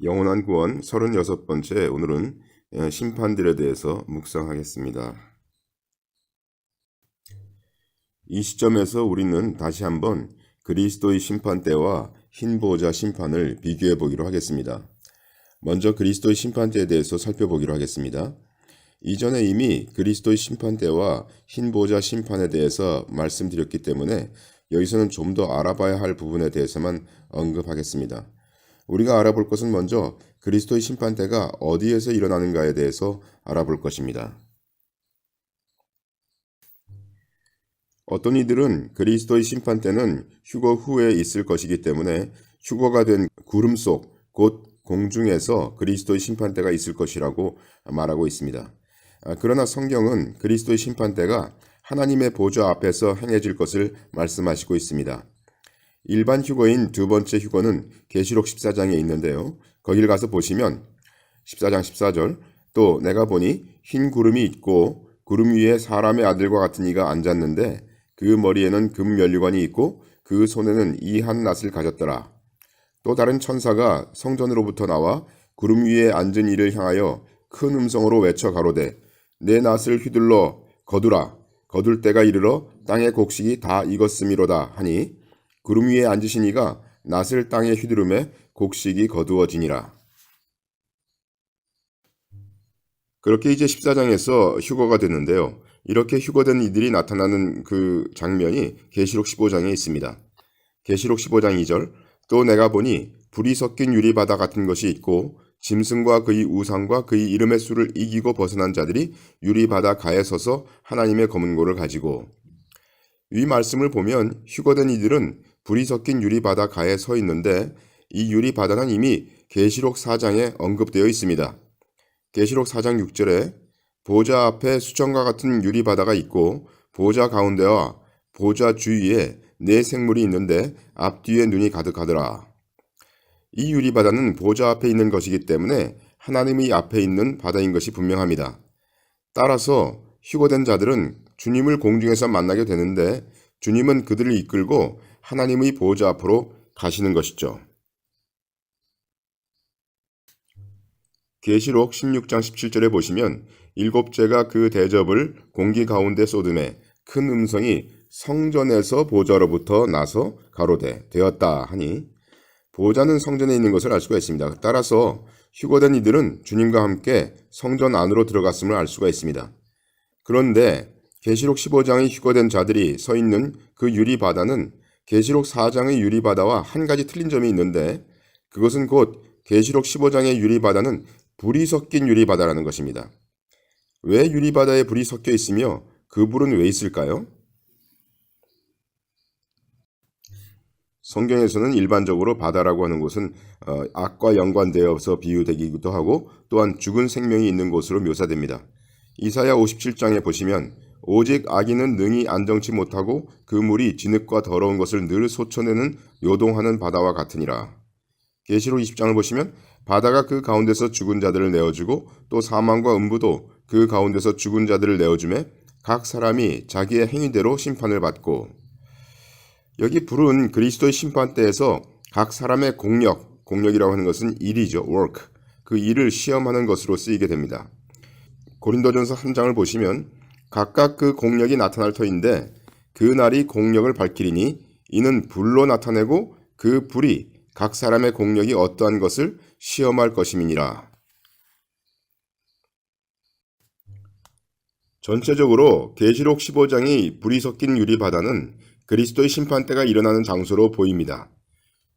영원한 구원 36번째 오늘은 심판들에 대해서 묵상하겠습니다. 이 시점에서 우리는 다시 한번 그리스도의 심판 때와 흰 보호자 심판을 비교해 보기로 하겠습니다. 먼저 그리스도의 심판 때에 대해서 살펴보기로 하겠습니다. 이전에 이미 그리스도의 심판 때와 흰 보호자 심판에 대해서 말씀드렸기 때문에 여기서는 좀 더 알아봐야 할 부분에 대해서만 언급하겠습니다. 우리가 알아볼 것은 먼저 그리스도의 심판대가 어디에서 일어나는가에 대해서 알아볼 것입니다. 어떤 이들은 그리스도의 심판대는 휴거 후에 있을 것이기 때문에 휴거가 된 구름 속, 곧 공중에서 그리스도의 심판대가 있을 것이라고 말하고 있습니다. 그러나 성경은 그리스도의 심판대가 하나님의 보좌 앞에서 행해질 것을 말씀하시고 있습니다. 일반 휴거인 두 번째 휴거는 계시록 14장에 있는데요. 거길 가서 보시면 14장 14절 또 내가 보니 흰 구름이 있고 구름 위에 사람의 아들과 같은 이가 앉았는데 그 머리에는 금 면류관이 있고 그 손에는 이 한 낫을 가졌더라. 또 다른 천사가 성전으로부터 나와 구름 위에 앉은 이를 향하여 큰 음성으로 외쳐 가로되 내 낫을 휘둘러 거두라. 거둘 때가 이르러 땅의 곡식이 다 익었음이로다 하니 구름 위에 앉으신 이가 낫을 땅에 휘두르매 곡식이 거두어지니라. 그렇게 이제 14장에서 휴거가 됐는데요. 이렇게 휴거된 이들이 나타나는 그 장면이 계시록 15장에 있습니다. 계시록 15장 2절 또 내가 보니 불이 섞인 유리바다 같은 것이 있고 짐승과 그의 우상과 그의 이름의 수를 이기고 벗어난 자들이 유리바다 가에 서서 하나님의 검은고를 가지고 이 말씀을 보면 휴거된 이들은 불이 섞인 유리바다 가에 서 있는데 이 유리바다는 이미 계시록 4장에 언급되어 있습니다. 계시록 4장 6절에 보좌 앞에 수정과 같은 유리바다가 있고 보좌 가운데와 보좌 주위에 네 생물이 있는데 앞뒤에 눈이 가득하더라. 이 유리바다는 보좌 앞에 있는 것이기 때문에 하나님의 앞에 있는 바다인 것이 분명합니다. 따라서 휴거된 자들은 주님을 공중에서 만나게 되는데 주님은 그들을 이끌고 하나님의 보좌 앞으로 가시는 것이죠. 계시록 16장 17절에 보시면 일곱째가 그 대접을 공기 가운데 쏟음에 큰 음성이 성전에서 보좌로부터 나서 가로되 되었다 하니 보좌는 성전에 있는 것을 알 수가 있습니다. 따라서 휴거된 이들은 주님과 함께 성전 안으로 들어갔음을 알 수가 있습니다. 그런데 계시록 15장의 휴거된 자들이 서 있는 그 유리바다는 계시록 4장의 유리바다와 한 가지 틀린 점이 있는데 그것은 곧 계시록 15장의 유리바다는 불이 섞인 유리바다라는 것입니다. 왜 유리바다에 불이 섞여 있으며 그 불은 왜 있을까요? 성경에서는 일반적으로 바다라고 하는 곳은 악과 연관되어서 비유되기도 하고 또한 죽은 생명이 있는 곳으로 묘사됩니다. 이사야 57장에 보시면 오직 악인은 능히 안정치 못하고 그 물이 진흙과 더러운 것을 늘 솟쳐내는 요동하는 바다와 같으니라. 계시록 20장을 보시면 바다가 그 가운데서 죽은 자들을 내어주고 또 사망과 음부도 그 가운데서 죽은 자들을 내어주매 각 사람이 자기의 행위대로 심판을 받고 여기 불은 그리스도의 심판 때에서 각 사람의 공력이라고 하는 것은 일이죠. work. 그 일을 시험하는 것으로 쓰이게 됩니다. 고린도전서 3장을 보시면 각각 그 공력이 나타날 터인데 그 날이 공력을 밝히리니 이는 불로 나타내고 그 불이 각 사람의 공력이 어떠한 것을 시험할 것임이니라. 전체적으로 계시록 15장이 불이 섞인 유리바다는 그리스도의 심판대가 일어나는 장소로 보입니다.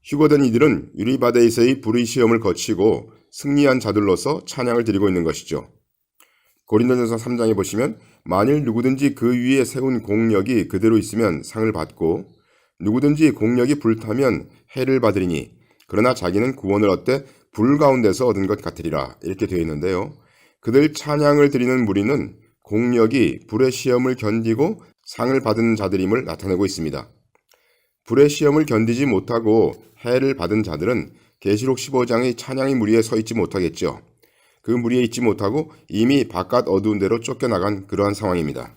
휴거된 이들은 유리바다에서의 불의 시험을 거치고 승리한 자들로서 찬양을 드리고 있는 것이죠. 고린도전서 3장에 보시면 만일 누구든지 그 위에 세운 공력이 그대로 있으면 상을 받고 누구든지 공력이 불타면 해를 받으리니 그러나 자기는 구원을 얻되 불 가운데서 얻은 것 같으리라 이렇게 되어 있는데요. 그들 찬양을 드리는 무리는 공력이 불의 시험을 견디고 상을 받은 자들임을 나타내고 있습니다. 불의 시험을 견디지 못하고 해를 받은 자들은 계시록 15장의 찬양의 무리에 서 있지 못하겠죠. 그 무리에 있지 못하고 이미 바깥 어두운 데로 쫓겨나간 그러한 상황입니다.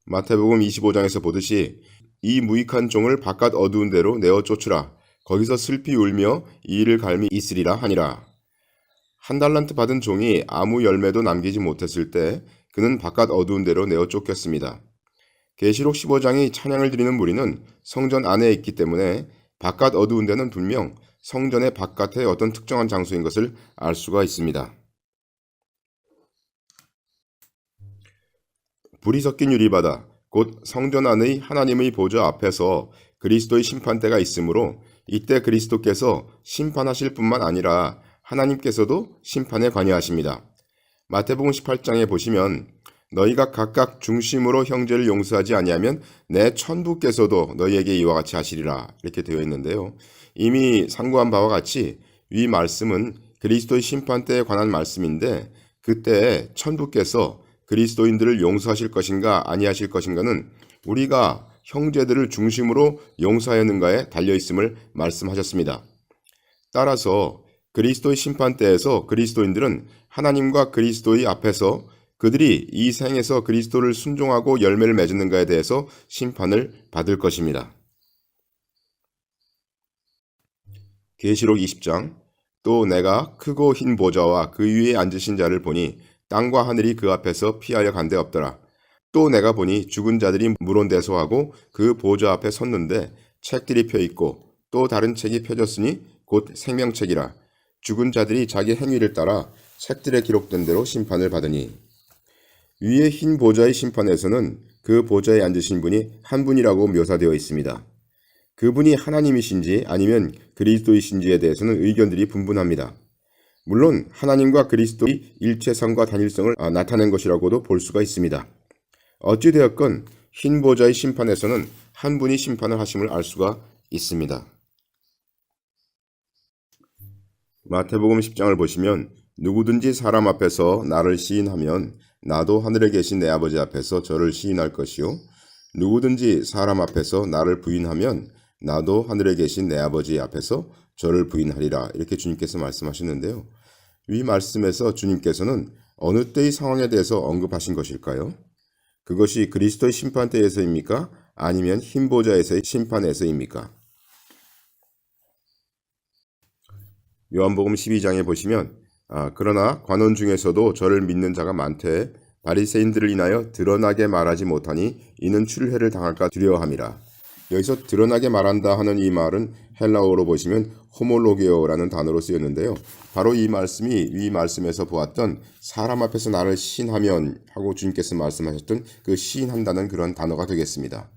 마태복음 25장에서 보듯이 이 무익한 종을 바깥 어두운 데로 내어 쫓으라. 거기서 슬피 울며 이를 갈미 있으리라 하니라. 한 달란트 받은 종이 아무 열매도 남기지 못했을 때 그는 바깥 어두운 데로 내어 쫓겼습니다. 계시록 15장이 찬양을 드리는 무리는 성전 안에 있기 때문에 바깥 어두운 데는 분명 성전의 바깥의 어떤 특정한 장소인 것을 알 수가 있습니다. 불이 섞인 유리바다, 곧 성전 안의 하나님의 보좌 앞에서 그리스도의 심판대가 있으므로 이때 그리스도께서 심판하실 뿐만 아니라 하나님께서도 심판에 관여하십니다. 마태복음 18장에 보시면 너희가 각각 중심으로 형제를 용서하지 아니하면 내 천부께서도 너희에게 이와 같이 하시리라 이렇게 되어 있는데요. 이미 상고한 바와 같이 이 말씀은 그리스도의 심판대에 관한 말씀인데 그때 천부께서 그리스도인들을 용서하실 것인가 아니하실 것인가는 우리가 형제들을 중심으로 용서하였는가에 달려있음을 말씀하셨습니다. 따라서 그리스도의 심판대에서 그리스도인들은 하나님과 그리스도의 앞에서 그들이 이 생에서 그리스도를 순종하고 열매를 맺었는가에 대해서 심판을 받을 것입니다. 계시록 20장 또 내가 크고 흰 보좌와 그 위에 앉으신 자를 보니 땅과 하늘이 그 앞에서 피하여 간데 없더라. 또 내가 보니 죽은 자들이 물온대소하고 그 보좌 앞에 섰는데 책들이 펴있고 또 다른 책이 펴졌으니 곧 생명책이라. 죽은 자들이 자기 행위를 따라 책들에 기록된 대로 심판을 받으니. 위에 흰 보좌의 심판에서는 그 보좌에 앉으신 분이 한 분이라고 묘사되어 있습니다. 그분이 하나님이신지 아니면 그리스도이신지에 대해서는 의견들이 분분합니다. 물론 하나님과 그리스도의 일체성과 단일성을 나타낸 것이라고도 볼 수가 있습니다. 어찌되었건 흰 보좌의 심판에서는 한 분이 심판을 하심을 알 수가 있습니다. 마태복음 10장을 보시면 누구든지 사람 앞에서 나를 시인하면 나도 하늘에 계신 내 아버지 앞에서 저를 시인할 것이요 누구든지 사람 앞에서 나를 부인하면 나도 하늘에 계신 내 아버지 앞에서 저를 부인하리라 이렇게 주님께서 말씀하셨는데요. 이 말씀에서 주님께서는 어느 때의 상황에 대해서 언급하신 것일까요? 그것이 그리스도의 심판대에서입니까? 아니면 흰 보좌에서의 심판에서입니까? 요한복음 12장에 보시면 그러나 관원 중에서도 저를 믿는 자가 많되 바리새인들을 인하여 드러나게 말하지 못하니 이는 출회를 당할까 두려워함이라. 여기서 드러나게 말한다 하는 이 말은 헬라어로 보시면 호몰로게오라는 단어로 쓰였는데요. 바로 이 말씀이 이 말씀에서 보았던 사람 앞에서 나를 시인하면 하고 주님께서 말씀하셨던 그 시인한다는 그런 단어가 되겠습니다.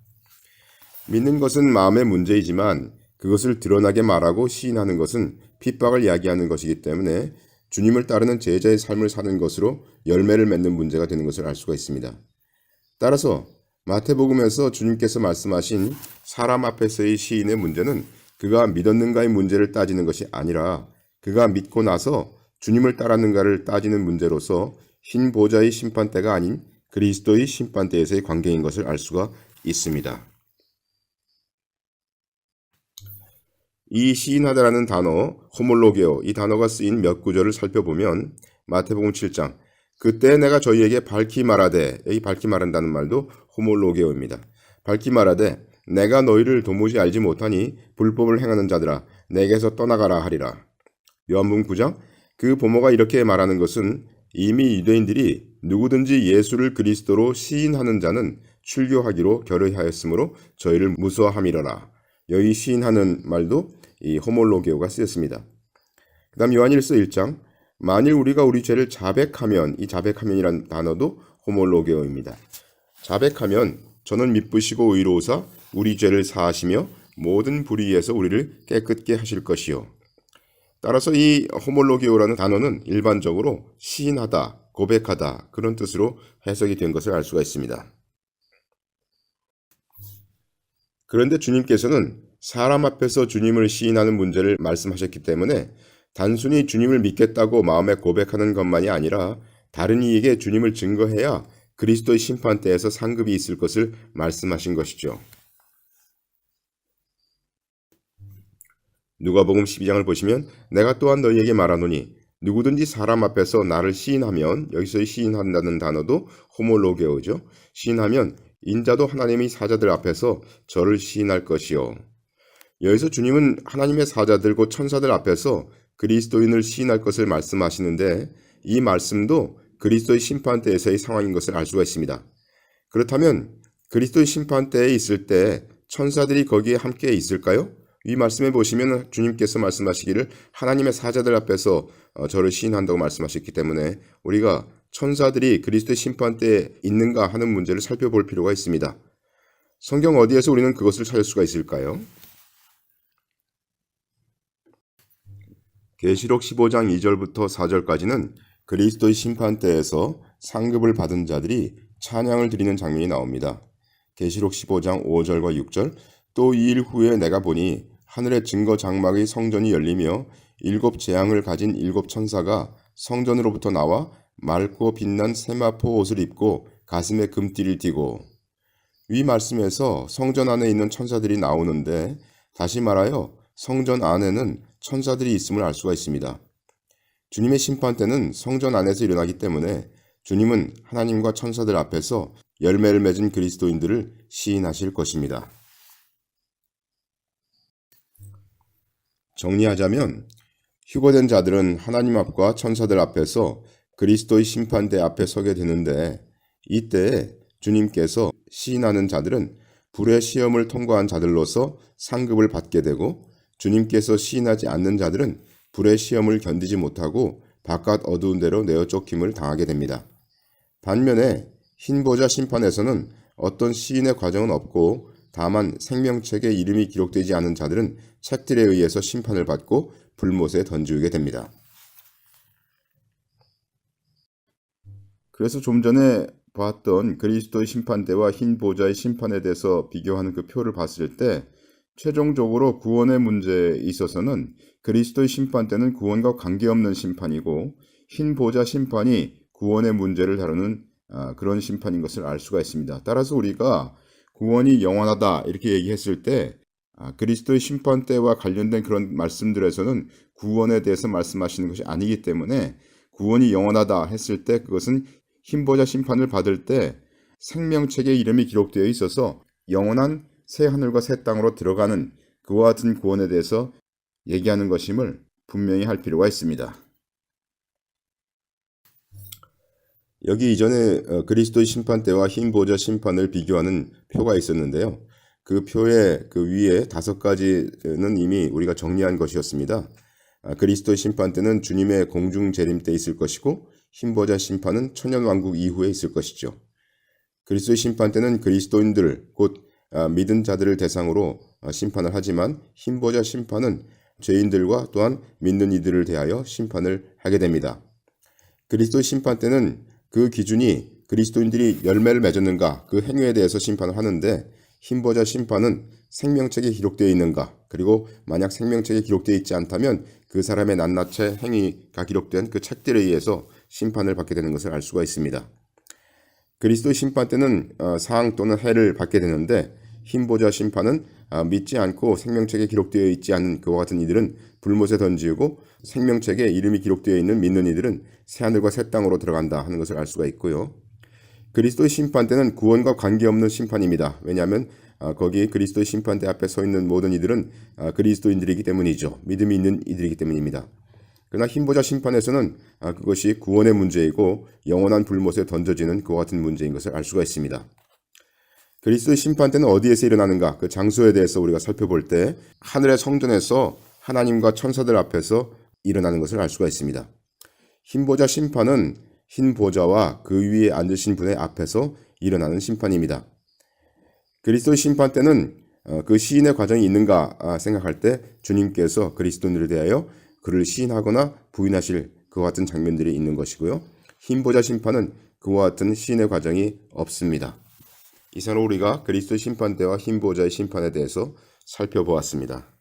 믿는 것은 마음의 문제이지만 그것을 드러나게 말하고 시인하는 것은 핍박을 이야기하는 것이기 때문에 주님을 따르는 제자의 삶을 사는 것으로 열매를 맺는 문제가 되는 것을 알 수가 있습니다. 따라서 마태복음에서 주님께서 말씀하신 사람 앞에서의 시인의 문제는 그가 믿었는가의 문제를 따지는 것이 아니라 그가 믿고 나서 주님을 따랐는가를 따지는 문제로서 흰 보좌의 심판대가 아닌 그리스도의 심판대에서의 관계인 것을 알 수가 있습니다. 이 시인하다라는 단어, 호몰로게오, 이 단어가 쓰인 몇 구절을 살펴보면 마태복음 7장 그때 내가 저희에게 밝히 말하되, 여기 밝히 말한다는 말도 호몰로게오입니다. 밝히 말하되 내가 너희를 도무지 알지 못하니 불법을 행하는 자들아 내게서 떠나가라 하리라. 요한복음 9장 그 보모가 이렇게 말하는 것은 이미 유대인들이 누구든지 예수를 그리스도로 시인하는 자는 출교하기로 결의하였으므로 저희를 무서워함이러라. 여기 시인하는 말도 이 호몰로게오가 쓰였습니다. 그 다음 요한일서 1장 만일 우리가 우리 죄를 자백하면 이 자백하면이란 단어도 호몰로게오입니다. 자백하면 저는 미쁘시고 의로우사 우리 죄를 사하시며 모든 불의에서 우리를 깨끗게 하실 것이요. 따라서 이 호몰로게오라는 단어는 일반적으로 시인하다, 고백하다 그런 뜻으로 해석이 된 것을 알 수가 있습니다. 그런데 주님께서는 사람 앞에서 주님을 시인하는 문제를 말씀하셨기 때문에 단순히 주님을 믿겠다고 마음에 고백하는 것만이 아니라 다른 이에게 주님을 증거해야 그리스도의 심판대에서 상급이 있을 것을 말씀하신 것이죠. 누가복음 12장을 보시면 내가 또한 너희에게 말하노니 누구든지 사람 앞에서 나를 시인하면 여기서의 시인한다는 단어도 호몰로게오죠. 시인하면 인자도 하나님의 사자들 앞에서 저를 시인할 것이요. 여기서 주님은 하나님의 사자들 곧 천사들 앞에서 그리스도인을 시인할 것을 말씀하시는데 이 말씀도 그리스도의 심판대에서의 상황인 것을 알 수가 있습니다. 그렇다면 그리스도의 심판대에 있을 때 천사들이 거기에 함께 있을까요? 이 말씀에 보시면 주님께서 말씀하시기를 하나님의 사자들 앞에서 저를 시인한다고 말씀하셨기 때문에 우리가 천사들이 그리스도의 심판대에 있는가 하는 문제를 살펴볼 필요가 있습니다. 성경 어디에서 우리는 그것을 찾을 수가 있을까요? 계시록 15장 2절부터 4절까지는 그리스도의 심판대에서 상급을 받은 자들이 찬양을 드리는 장면이 나옵니다. 계시록 15장 5절과 6절 또 2일 후에 내가 보니 하늘의 증거 장막의 성전이 열리며 7 재앙을 가진 7 천사가 성전으로부터 나와 맑고 빛난 세마포 옷을 입고 가슴에 금띠를 띠고 위 말씀에서 성전 안에 있는 천사들이 나오는데 다시 말하여 성전 안에는 천사들이 있음을 알 수가 있습니다. 주님의 심판 때는 성전 안에서 일어나기 때문에 주님은 하나님과 천사들 앞에서 열매를 맺은 그리스도인들을 시인하실 것입니다. 정리하자면 휴거된 자들은 하나님 앞과 천사들 앞에서 그리스도의 심판대 앞에 서게 되는데 이때에 주님께서 시인하는 자들은 불의 시험을 통과한 자들로서 상급을 받게 되고 주님께서 시인하지 않는 자들은 불의 시험을 견디지 못하고 바깥 어두운 데로 내어 쫓김을 당하게 됩니다. 반면에 흰보자 심판에서는 어떤 시인의 과정은 없고 다만 생명책에 이름이 기록되지 않은 자들은 책들에 의해서 심판을 받고 불못에 던지게 됩니다. 그래서 좀 전에 봤던 그리스도의 심판대와 흰보자의 심판에 대해서 비교하는 그 표를 봤을 때 최종적으로 구원의 문제에 있어서는 그리스도의 심판대는 구원과 관계없는 심판이고 흰보자 심판이 구원의 문제를 다루는 그런 심판인 것을 알 수가 있습니다. 따라서 우리가 구원이 영원하다 이렇게 얘기했을 때 그리스도의 심판대와 관련된 그런 말씀들에서는 구원에 대해서 말씀하시는 것이 아니기 때문에 구원이 영원하다 했을 때 그것은 흰보자 심판을 받을 때 생명책에 이름이 기록되어 있어서 영원한 새 하늘과 새 땅으로 들어가는 그와 같은 구원에 대해서 얘기하는 것임을 분명히 할 필요가 있습니다. 여기 이전에 그리스도의 심판대와 흰보자 심판을 비교하는 표가 있었는데요. 그 표의 그 위에 5가지는 이미 우리가 정리한 것이었습니다. 그리스도의 심판대는 주님의 공중 재림 때 있을 것이고 흰보자 심판은 천년왕국 이후에 있을 것이죠. 그리스도의 심판대는 그리스도인들 곧 믿은 자들을 대상으로 심판을 하지만 흰보자 심판은 죄인들과 또한 믿는 이들을 대하여 심판을 하게 됩니다. 그리스도의 심판 때는 그 기준이 그리스도인들이 열매를 맺었는가 그 행위에 대해서 심판을 하는데 흰보자 심판은 생명책에 기록되어 있는가 그리고 만약 생명책에 기록되어 있지 않다면 그 사람의 낱낱이 행위가 기록된 그 책들에 의해서 심판을 받게 되는 것을 알 수가 있습니다. 그리스도의 심판 때는 상 또는 해를 받게 되는데 흰보자 심판은 믿지 않고 생명책에 기록되어 있지 않은 그와 같은 이들은 불못에 던지고 생명책에 이름이 기록되어 있는 믿는 이들은 새하늘과 새 땅으로 들어간다 하는 것을 알 수가 있고요. 그리스도의 심판 때는 구원과 관계없는 심판입니다. 왜냐하면 거기 그리스도의 심판대 앞에 서 있는 모든 이들은 그리스도인들이기 때문이죠. 믿음이 있는 이들이기 때문입니다. 그러나 흰보자 심판에서는 그것이 구원의 문제이고 영원한 불못에 던져지는 그와 같은 문제인 것을 알 수가 있습니다. 그리스도의 심판 때는 어디에서 일어나는가 그 장소에 대해서 우리가 살펴볼 때 하늘의 성전에서 하나님과 천사들 앞에서 일어나는 것을 알 수가 있습니다. 흰보자 심판은 흰보자와 그 위에 앉으신 분의 앞에서 일어나는 심판입니다. 그리스도의 심판 때는 그 시인의 과정이 있는가 생각할 때 주님께서 그리스도인들에 대하여 그를 시인하거나 부인하실 그와 같은 장면들이 있는 것이고요. 흰보자 심판은 그와 같은 시인의 과정이 없습니다. 이상으로 우리가 그리스도의 심판대와 흰보자의 심판에 대해서 살펴보았습니다.